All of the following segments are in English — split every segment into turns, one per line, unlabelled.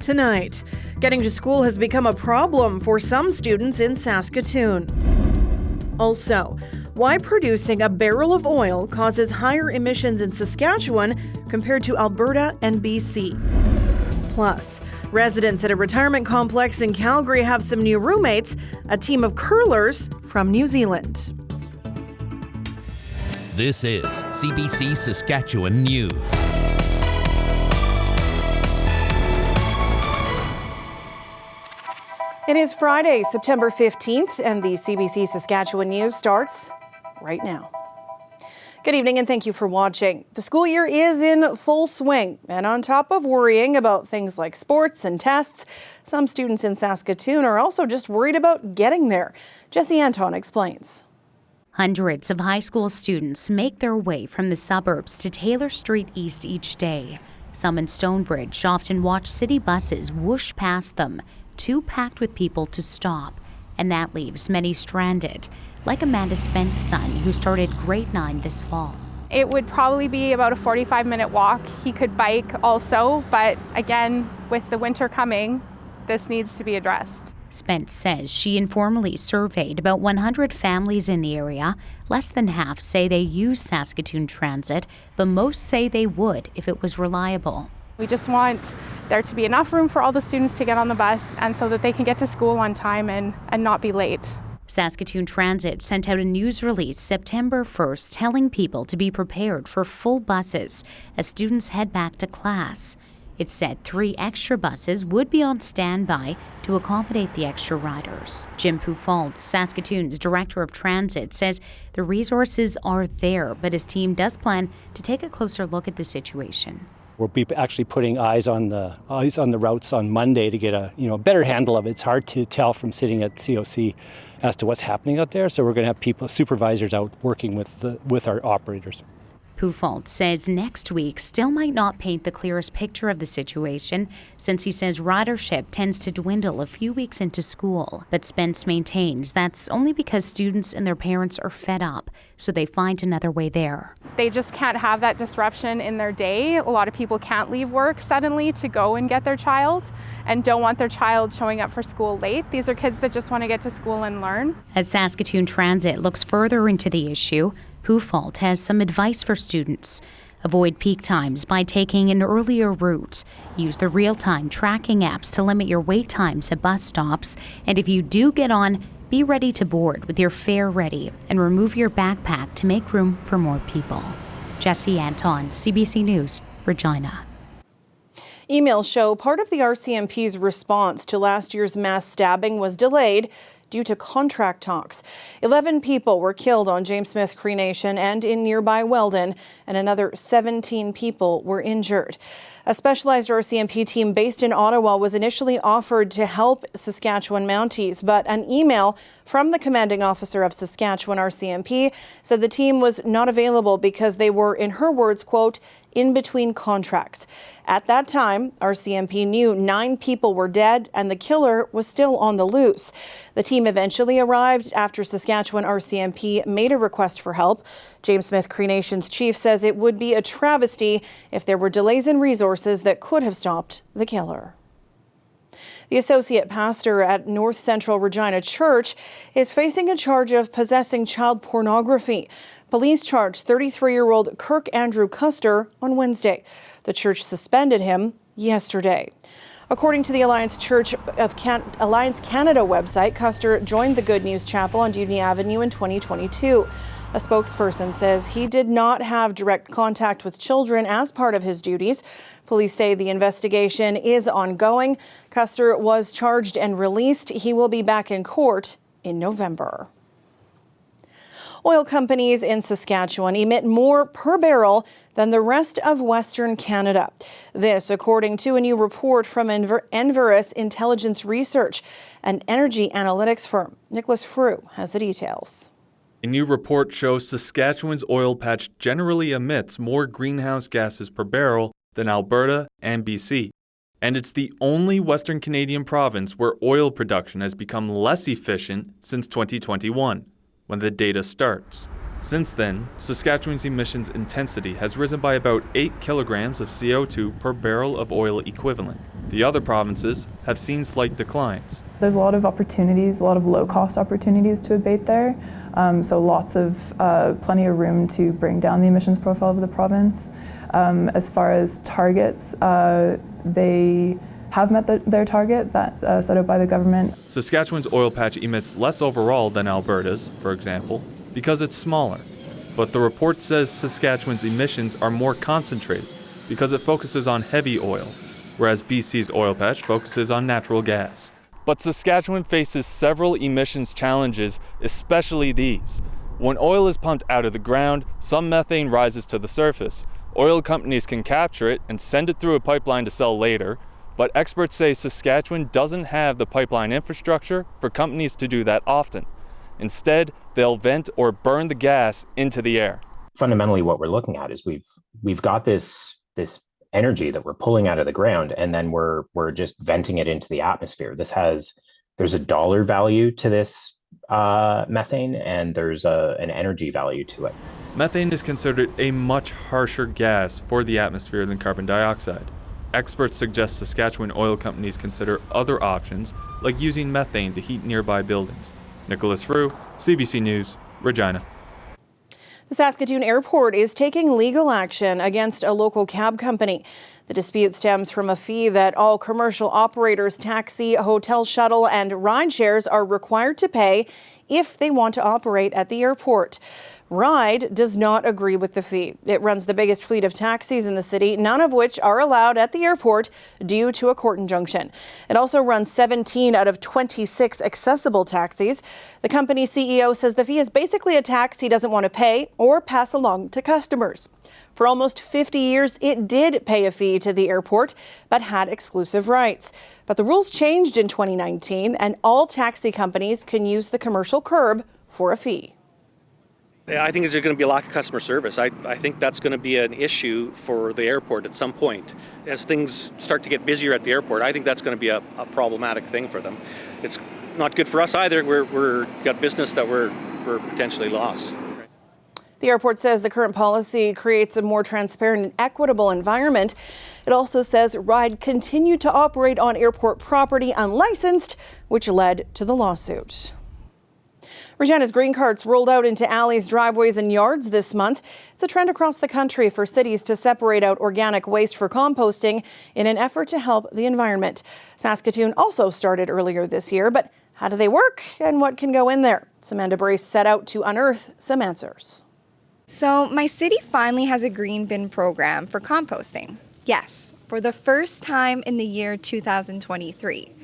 Tonight, getting to school has become a problem for some students in Saskatoon. Also, why producing a barrel of oil causes higher emissions in Saskatchewan compared to Alberta and BC. Plus, residents at a retirement complex in Calgary have some new roommates, a team of curlers from New Zealand.
This is CBC Saskatchewan News.
It is Friday, September 15th, and the CBC Saskatchewan News starts right now. Good evening and thank you for watching. The school year is in full swing, and on top of worrying about things like sports and tests, some students in Saskatoon are also just worried about getting there. Jesse Anton explains.
Hundreds of high school students make their way from the suburbs to Taylor Street East each day. Some in Stonebridge often watch city buses whoosh past them, too packed with people to stop, and that leaves many stranded, like Amanda Spence's son, who started grade 9 this fall.
It would probably be about a 45-minute walk. He could bike also, but again, with the winter coming, this needs to be addressed.
Spence says she informally surveyed about 100 families in the area. Less than half say they use Saskatoon Transit, but most say they would if it was reliable.
We just want there to be enough room for all the students to get on the bus and so that they can get to school on time and not be late.
Saskatoon Transit sent out a news release September 1st telling people to be prepared for full buses as students head back to class. It said 3 extra buses would be on standby to accommodate the extra riders. Jim Pufalt, Saskatoon's Director of Transit, says the resources are there, but his team does plan to take a closer look at the situation.
We'll be actually putting eyes on the routes on Monday to get a better handle of it. It's hard to tell from sitting at COC as to what's happening out there. So we're going to have supervisors out working with our operators.
Pufalt says next week still might not paint the clearest picture of the situation, since he says ridership tends to dwindle a few weeks into school. But Spence maintains that's only because students and their parents are fed up, so they find another way there.
They just can't have that disruption in their day. A lot of people can't leave work suddenly to go and get their child and don't want their child showing up for school late. These are kids that just want to get to school and learn.
As Saskatoon Transit looks further into the issue, Pufalt has some advice for students. Avoid peak times by taking an earlier route. Use the real-time tracking apps to limit your wait times at bus stops. And if you do get on, be ready to board with your fare ready and remove your backpack to make room for more people. Jesse Anton, CBC News, Regina.
Emails show part of the RCMP's response to last year's mass stabbing was delayed due to contract talks. 11 people were killed on James Smith Cree Nation and in nearby Weldon, and another 17 people were injured. A specialized RCMP team based in Ottawa was initially offered to help Saskatchewan Mounties, but an email from the commanding officer of Saskatchewan RCMP said the team was not available because they were, in her words, quote, in between contracts. At that time, RCMP knew 9 people were dead and the killer was still on the loose. The team eventually arrived after Saskatchewan RCMP made a request for help. James Smith Cree Nation's chief says it would be a travesty if there were delays in resources that could have stopped the killer. The associate pastor at North Central Regina Church is facing a charge of possessing child pornography. Police charged 33-year-old Kirk Andrew Custer on Wednesday. The church suspended him yesterday. According to the Alliance Canada website, Custer joined the Good News Chapel on Dewdney Avenue in 2022. A spokesperson says he did not have direct contact with children as part of his duties. Police say the investigation is ongoing. Custer was charged and released. He will be back in court in November. Oil companies in Saskatchewan emit more per barrel than the rest of Western Canada. This, according to a new report from Enverus Intelligence Research, an energy analytics firm. Nicholas Frew has the details.
A new report shows Saskatchewan's oil patch generally emits more greenhouse gases per barrel than Alberta and BC. And it's the only Western Canadian province where oil production has become less efficient since 2021. When the data starts. Since then, Saskatchewan's emissions intensity has risen by about 8 kilograms of CO2 per barrel of oil equivalent. The other provinces have seen slight declines.
There's a lot of opportunities, a lot of low-cost opportunities to abate there. So plenty of room to bring down the emissions profile of the province. As far as targets, they have met their target that set out by the government.
Saskatchewan's oil patch emits less overall than Alberta's, for example, because it's smaller. But the report says Saskatchewan's emissions are more concentrated because it focuses on heavy oil, whereas BC's oil patch focuses on natural gas. But Saskatchewan faces several emissions challenges, especially these. When oil is pumped out of the ground, some methane rises to the surface. Oil companies can capture it and send it through a pipeline to sell later, but experts say Saskatchewan doesn't have the pipeline infrastructure for companies to do that often. Instead, they'll vent or burn the gas into the air.
Fundamentally, what we're looking at is we've got this energy that we're pulling out of the ground, and then we're just venting it into the atmosphere. There's a dollar value to this methane, and there's an energy value to it.
Methane is considered a much harsher gas for the atmosphere than carbon dioxide. Experts suggest Saskatchewan oil companies consider other options, like using methane to heat nearby buildings. Nicholas Frew, CBC News, Regina.
The Saskatoon airport is taking legal action against a local cab company. The dispute stems from a fee that all commercial operators, taxi, hotel, shuttle, and ride shares are required to pay if they want to operate at the airport. Ride does not agree with the fee. It runs the biggest fleet of taxis in the city, none of which are allowed at the airport due to a court injunction. It also runs 17 out of 26 accessible taxis. The company's CEO says the fee is basically a tax he doesn't want to pay or pass along to customers. For almost 50 years, it did pay a fee to the airport, but had exclusive rights. But the rules changed in 2019, and all taxi companies can use the commercial curb for a fee.
I think there's going to be a lack of customer service. I think that's going to be an issue for the airport at some point. As things start to get busier at the airport, I think that's going to be a problematic thing for them. It's not good for us either. We're got business that we're potentially lost.
The airport says the current policy creates a more transparent and equitable environment. It also says Ride continued to operate on airport property unlicensed, which led to the lawsuit. Regina's green carts rolled out into alleys, driveways, and yards this month. It's a trend across the country for cities to separate out organic waste for composting in an effort to help the environment. Saskatoon also started earlier this year, but how do they work and what can go in there? Samantha Brace set out to unearth some answers.
So my city finally has a green bin program for composting. Yes, for the first time in the year 2023.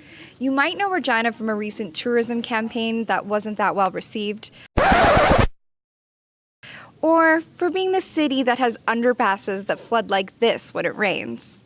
You might know Regina from a recent tourism campaign that wasn't that well received, or for being the city that has underpasses that flood like this when it rains.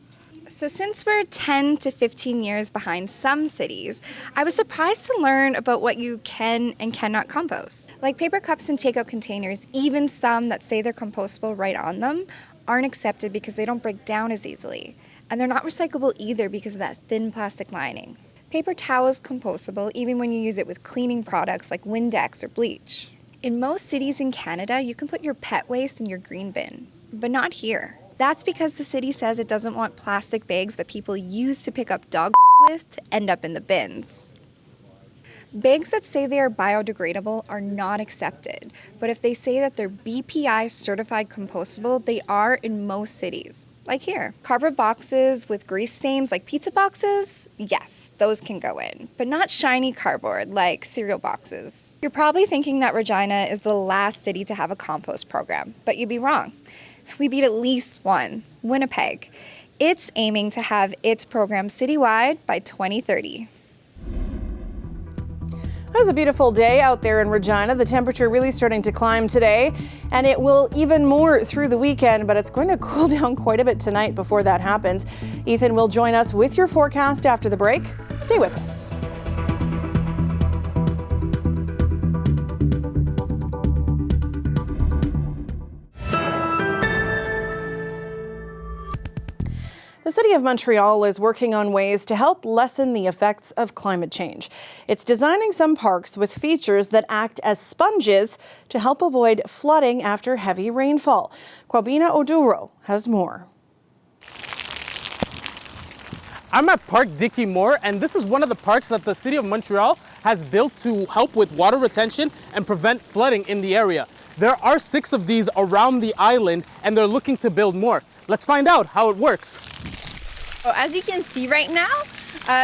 So since we're 10 to 15 years behind some cities, I was surprised to learn about what you can and cannot compost. Like paper cups and takeout containers, even some that say they're compostable right on them, aren't accepted because they don't break down as easily. And they're not recyclable either because of that thin plastic lining. Paper towel is compostable even when you use it with cleaning products like Windex or bleach. In most cities in Canada, you can put your pet waste in your green bin, but not here. That's because the city says it doesn't want plastic bags that people use to pick up dog with to end up in the bins. Bags that say they are biodegradable are not accepted, but if they say that they're BPI certified compostable, they are in most cities, like here. Cardboard boxes with grease stains like pizza boxes, yes, those can go in, but not shiny cardboard like cereal boxes. You're probably thinking that Regina is the last city to have a compost program, but you'd be wrong. We beat at least one, Winnipeg. It's aiming to have its program citywide by 2030.
It was a beautiful day out there in Regina. The temperature really starting to climb today, and it will even more through the weekend, but it's going to cool down quite a bit tonight before that happens. Ethan will join us with your forecast after the break. Stay with us. The City of Montreal is working on ways to help lessen the effects of climate change. It's designing some parks with features that act as sponges to help avoid flooding after heavy rainfall. Kwabena Oduro has more.
I'm at Park Dickey Moore, and this is one of the parks that the City of Montreal has built to help with water retention and prevent flooding in the area. There are 6 of these around the island, and they're looking to build more. Let's find out how it works.
As you can see right now,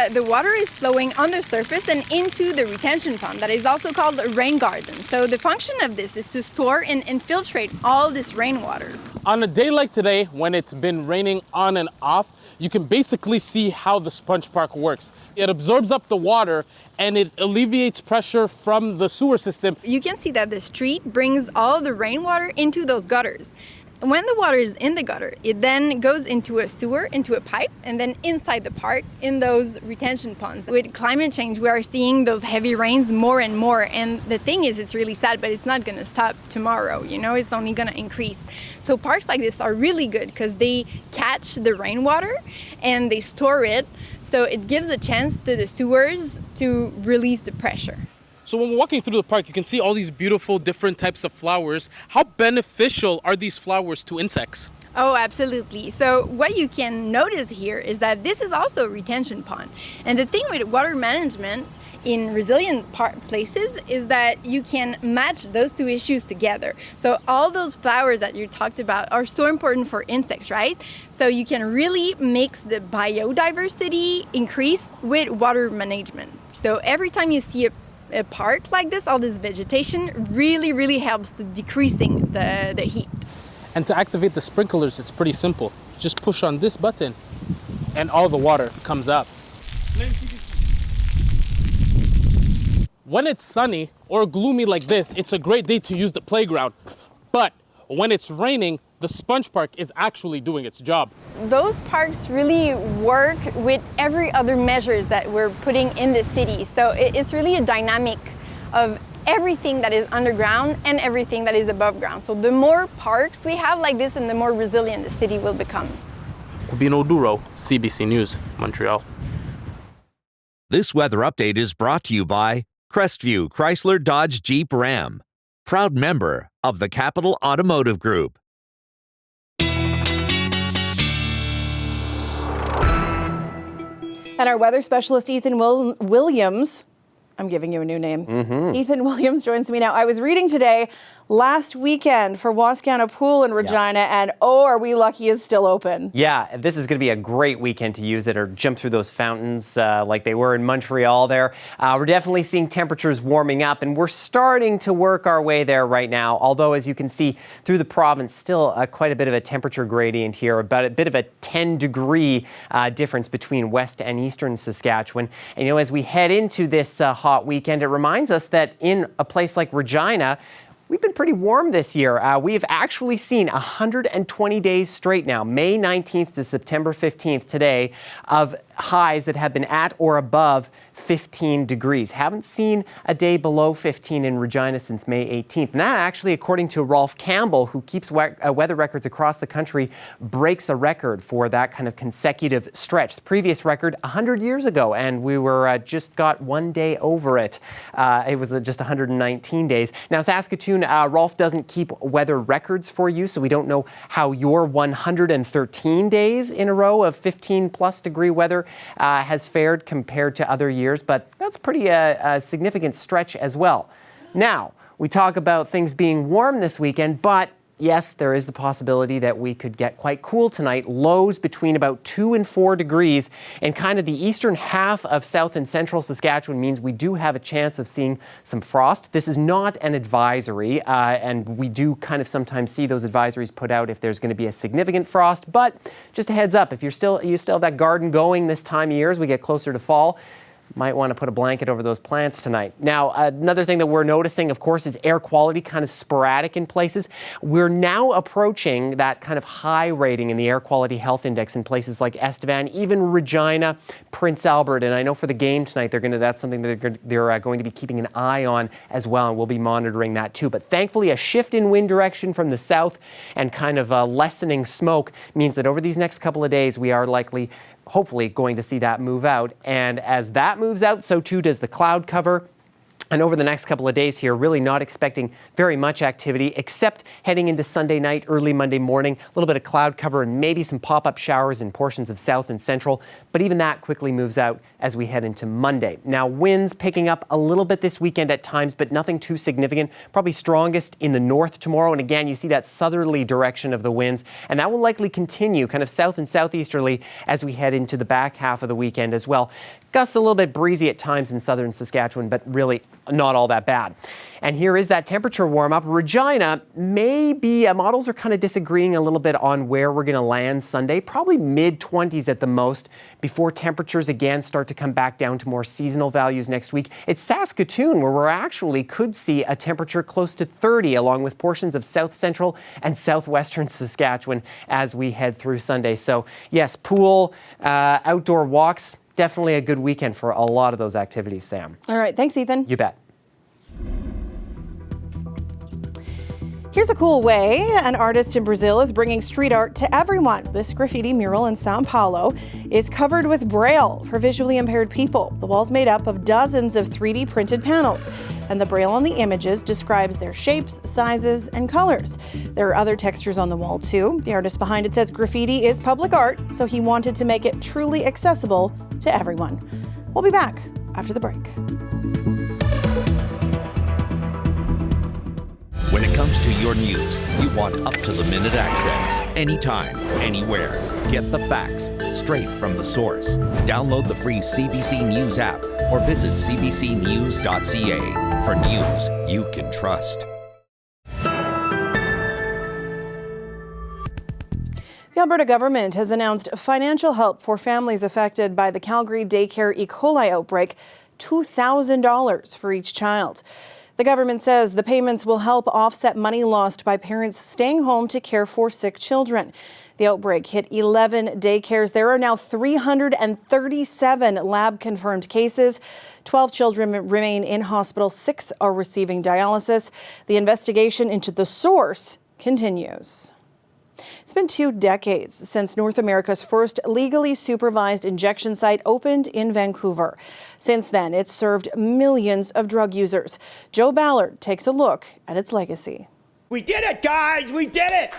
the water is flowing on the surface and into the retention pond that is also called a rain garden. So the function of this is to store and infiltrate all this rainwater.
On a day like today, when it's been raining on and off, you can basically see how the sponge park works. It absorbs up the water and it alleviates pressure from the sewer system.
You can see that the street brings all the rainwater into those gutters. When the water is in the gutter, it then goes into a sewer, into a pipe, and then inside the park in those retention ponds. With climate change, we are seeing those heavy rains more and more. And the thing is, it's really sad, but it's not going to stop tomorrow. You know, it's only going to increase. So parks like this are really good because they catch the rainwater and they store it. So it gives a chance to the sewers to release the pressure.
So when we're walking through the park, you can see all these beautiful different types of flowers. How beneficial are these flowers to insects?
Oh, absolutely. So what you can notice here is that this is also a retention pond. And the thing with water management in resilient places is that you can match those 2 issues together. So all those flowers that you talked about are so important for insects, right? So you can really mix the biodiversity increase with water management. So every time you see a park like this, all this vegetation really helps to decreasing the heat.
And to activate the sprinklers, it's pretty simple. Just push on this button and all the water comes up. When it's sunny or gloomy like this, it's a great day to use the playground. But when it's raining, the sponge park is actually doing its job.
Those parks really work with every other measures that we're putting in the city. So it's really a dynamic of everything that is underground and everything that is above ground. So the more parks we have like this, and the more resilient the city will become.
Rubino Duro, CBC News, Montreal.
This weather update is brought to you by Crestview Chrysler Dodge Jeep Ram, proud member of the Capital Automotive Group.
And our weather specialist, Ethan Williams, I'm giving you a new name. Ethan Williams joins me now. I was reading today, last weekend for Wascana Pool in Regina, and oh, are we lucky it's still open.
Yeah, this is going to be a great weekend to use it or jump through those fountains like they were in Montreal there. We're definitely seeing temperatures warming up, and we're starting to work our way there right now. Although, as you can see through the province, still quite a bit of a temperature gradient here, about a bit of a 10-degree difference between west and eastern Saskatchewan. And, you know, as we head into this hot weekend, it reminds us that in a place like Regina, we've been pretty warm this year. We've actually seen 120 days straight now, May 19th to September 15th today, of highs that have been at or above 15 degrees. Haven't seen a day below 15 in Regina since May 18th. And that actually, according to Rolf Campbell, who keeps weather records across the country, breaks a record for that kind of consecutive stretch. The previous record 100 years ago, and we were just got 1 day over it. It was just 119 days. Now, Saskatoon, Rolf doesn't keep weather records for you, so we don't know how your 113 days in a row of 15 plus degree weather has fared compared to other years, but that's pretty a significant stretch as well. Now, we talk about things being warm this weekend, but yes, there is the possibility that we could get quite cool tonight. Lows between about 2 and 4 degrees, and kind of the eastern half of south and central Saskatchewan means we do have a chance of seeing some frost. This is not an advisory, and we do kind of sometimes see those advisories put out if there's going to be a significant frost, but just a heads up, if you still have that garden going this time of year as we get closer to fall, might want to put a blanket over those plants tonight. Now, another thing that we're noticing, of course, is air quality kind of sporadic in places. We're now approaching that kind of high rating in the air quality health index in places like Estevan, even Regina, Prince Albert. And I know for the game tonight, that's something that they're going to be keeping an eye on as well, and we'll be monitoring that too. But thankfully, a shift in wind direction from the south and kind of lessening smoke means that over these next couple of days, we are likely hopefully going to see that move out. And as that moves out, so too does the cloud cover. And over the next couple of days here, really not expecting very much activity, except heading into Sunday night, early Monday morning. A little bit of cloud cover and maybe some pop-up showers in portions of south and central. But even that quickly moves out as we head into Monday. Now, winds picking up a little bit this weekend at times, but nothing too significant. Probably strongest in the north tomorrow. And again, you see that southerly direction of the winds. And that will likely continue kind of south and southeasterly as we head into the back half of the weekend as well. Gusts a little bit breezy at times in southern Saskatchewan, but really not all that bad. And here is that temperature warm up. Regina, maybe models are kind of disagreeing a little bit on where we're going to land Sunday, probably mid-20s at the most before temperatures again start to come back down to more seasonal values next week. It's Saskatoon where we actually could see a temperature close to 30 along with portions of south central and southwestern Saskatchewan as we head through Sunday. So yes, pool, outdoor walks, definitely a good weekend for a lot of those activities, Sam.
All right. Thanks, Ethan.
You bet.
Here's a cool way an artist in Brazil is bringing street art to everyone. This graffiti mural in Sao Paulo is covered with Braille for visually impaired people. The wall's made up of dozens of 3D printed panels, and the Braille on the images describes their shapes, sizes, and colors. There are other textures on the wall, too. The artist behind it says graffiti is public art, so he wanted to make it truly accessible to everyone. We'll be back after the break.
When it comes to your news, you want up-to-the-minute access. Anytime, anywhere. Get the facts straight from the source. Download the free CBC News app or visit cbcnews.ca for news you can trust.
The Alberta government has announced financial help for families affected by the Calgary daycare E. coli outbreak, $2,000 for each child. The government says the payments will help offset money lost by parents staying home to care for sick children. The outbreak hit 11 daycares. There are now 337 lab-confirmed cases. 12 children remain in hospital. 6 are receiving dialysis. The investigation into the source continues. It's been 2 decades since North America's first legally supervised injection site opened in Vancouver. Since then, it's served millions of drug users. Joe Ballard takes a look at its legacy.
We did it, guys! We did it!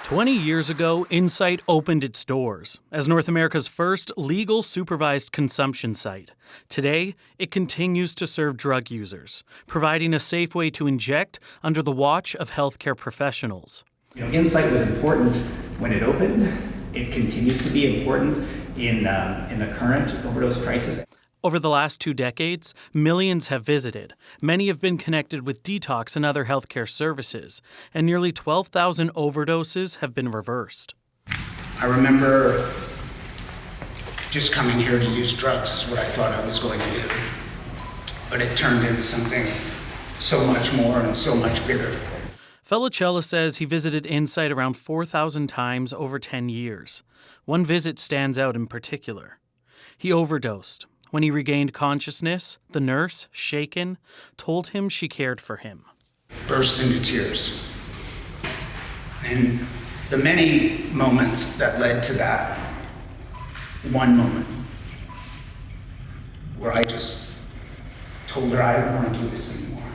20 years ago, Insight opened its doors as North America's first legal supervised consumption site. Today, it continues to serve drug users, providing a safe way to inject under the watch of healthcare professionals.
Insight was important when it opened. It continues to be important in the current overdose crisis.
Over the last 2 decades, millions have visited. Many have been connected with detox and other healthcare services, and nearly 12,000 overdoses have been reversed.
I remember just coming here to use drugs is what I thought I was going to do. But it turned into something so much more and so much bigger.
Felicella says he visited Insight around 4,000 times over 10 years. One visit stands out in particular. He overdosed. When he regained consciousness, the nurse, shaken, told him she cared for him.
Burst into tears. And the many moments that led to that one moment where I just told her I don't want to do this anymore.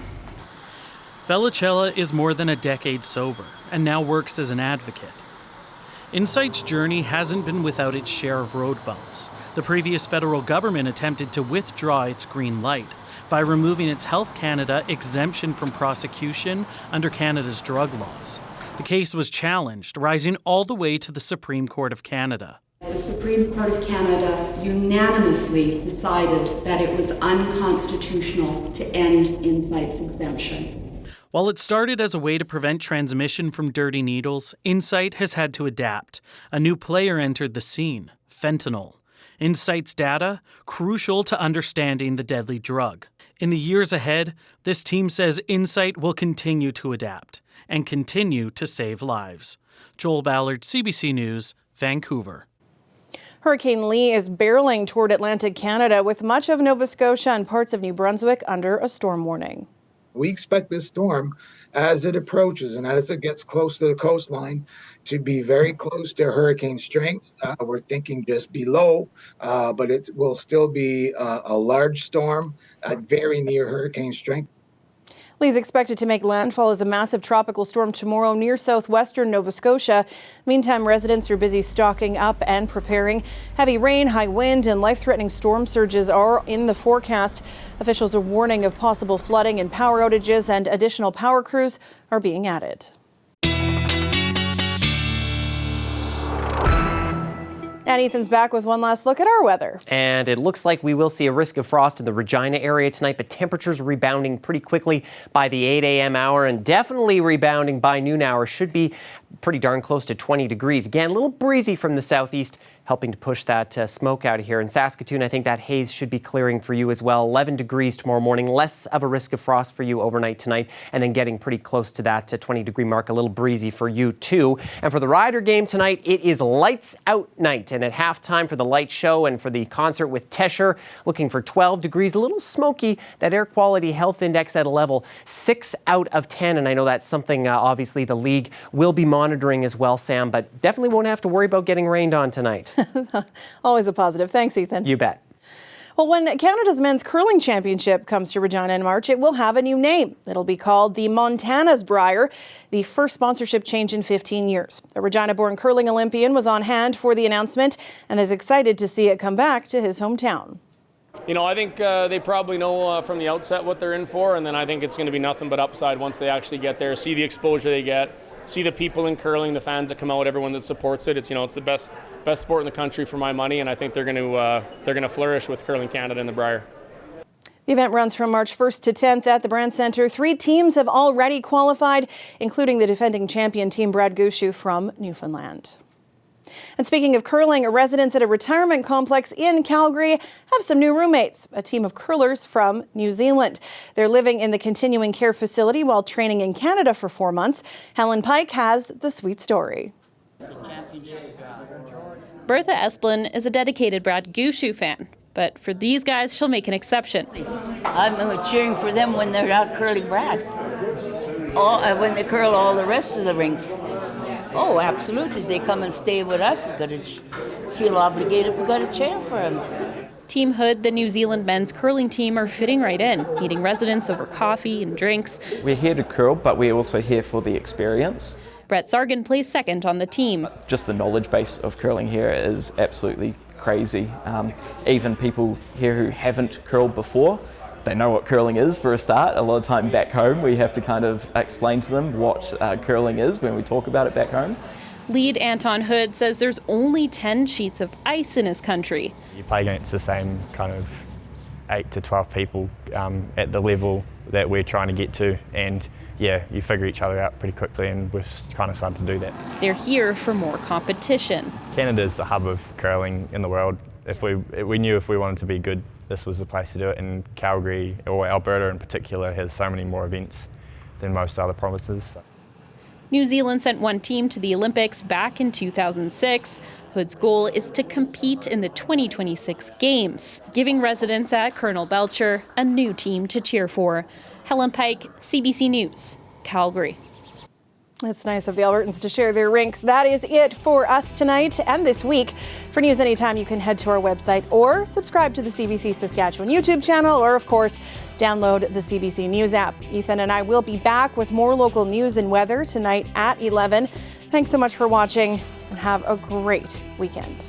Felicella is more than a decade sober and now works as an advocate. Insight's journey hasn't been without its share of road bumps. The previous federal government attempted to withdraw its green light by removing its Health Canada exemption from prosecution under Canada's drug laws. The case was challenged, rising all the way to the Supreme Court of Canada.
The Supreme Court of Canada unanimously decided that it was unconstitutional to end Insight's exemption.
While it started as a way to prevent transmission from dirty needles, Insight has had to adapt. A new player entered the scene, fentanyl. Insight's data, crucial to understanding the deadly drug. In the years ahead, this team says Insight will continue to adapt and continue to save lives. Joel Ballard, CBC News, Vancouver.
Hurricane Lee is barreling toward Atlantic Canada with much of Nova Scotia and parts of New Brunswick under a storm warning.
We expect this storm, as it approaches and as it gets close to the coastline, to be very close to hurricane strength. We're thinking just below, but it will still be a large storm at very near hurricane strength.
Lee's expected to make landfall as a massive tropical storm tomorrow near southwestern Nova Scotia. Meantime, residents are busy stocking up and preparing. Heavy rain, high wind, and life-threatening storm surges are in the forecast. Officials are warning of possible flooding and power outages, and additional power crews are being added. And Ethan's back with one last look at our weather.
And it looks like we will see a risk of frost in the Regina area tonight, but temperatures rebounding pretty quickly by the 8 a.m. hour and definitely rebounding by noon hour. Should be pretty darn close to 20 degrees. Again, a little breezy from the southeast, helping to push that smoke out of here. In Saskatoon, I think that haze should be clearing for you as well. 11 degrees tomorrow morning, less of a risk of frost for you overnight tonight, and then getting pretty close to that 20-degree mark, a little breezy for you too. And for the Rider game tonight, it is lights out night. And at halftime for the light show and for the concert with Tesher, looking for 12 degrees, a little smoky. That air quality health index at a level 6 out of 10. And I know that's something obviously the league will be monitoring as well, Sam, but definitely won't have to worry about getting rained on tonight.
Always a positive. Thanks, Ethan.
You bet.
Well, when Canada's men's curling championship comes to Regina in March, it will have a new name. It'll be called the Montana's Brier, the first sponsorship change in 15 years. A Regina-born curling Olympian was on hand for the announcement and is excited to see it come back to his hometown.
You know, I think they probably know from the outset what they're in for, and then I think it's going to be nothing but upside once they actually get there, see the exposure they get, see the people in curling, the fans that come out, everyone that supports it. It's, you know, it's the best sport in the country for my money, and I think they're going to flourish with Curling Canada in the Brier.
The event runs from March 1st to 10th at the Brand Centre. 3 teams have already qualified, including the defending champion team Brad Gushue from Newfoundland. And speaking of curling, residents at a retirement complex in Calgary have some new roommates, a team of curlers from New Zealand. They're living in the continuing care facility while training in Canada for 4 months. Helen Pike has the sweet story.
Bertha Esplin is a dedicated Brad Gushue fan, but for these guys, she'll make an exception.
I'm cheering for them when they're out curling Brad. When they curl all the rest of the rinks. Oh, absolutely. They come and stay with us. We've got to feel obligated. We've got to cheer for them.
Team Hood, the New Zealand men's curling team, are fitting right in, meeting residents over coffee and drinks.
We're here to curl, but we're also here for the experience.
Brett Sargan plays second on the team.
Just the knowledge base of curling here is absolutely crazy. Even people here who haven't curled before, they know what curling is for a start. A lot of time back home, we have to kind of explain to them what curling is when we talk about it back home.
Lead Anton Hood says there's only 10 sheets of ice in his country.
You play against the same kind of 8 to 12 people at the level that we're trying to get to, and yeah, you figure each other out pretty quickly, and we're kind of starting to do that.
They're here for more competition.
Canada is the hub of curling in the world. If we knew if we wanted to be good, this was the place to do it, and Calgary, or Alberta in particular, has so many more events than most other provinces.
New Zealand sent one team to the Olympics back in 2006. Hood's goal is to compete in the 2026 Games, giving residents at Colonel Belcher a new team to cheer for. Helen Pike, CBC News, Calgary.
It's nice of the Albertans to share their rinks. That is it for us tonight and this week. For news anytime, you can head to our website or subscribe to the CBC Saskatchewan YouTube channel, or of course, download the CBC News app. Ethan and I will be back with more local news and weather tonight at 11. Thanks so much for watching and have a great weekend.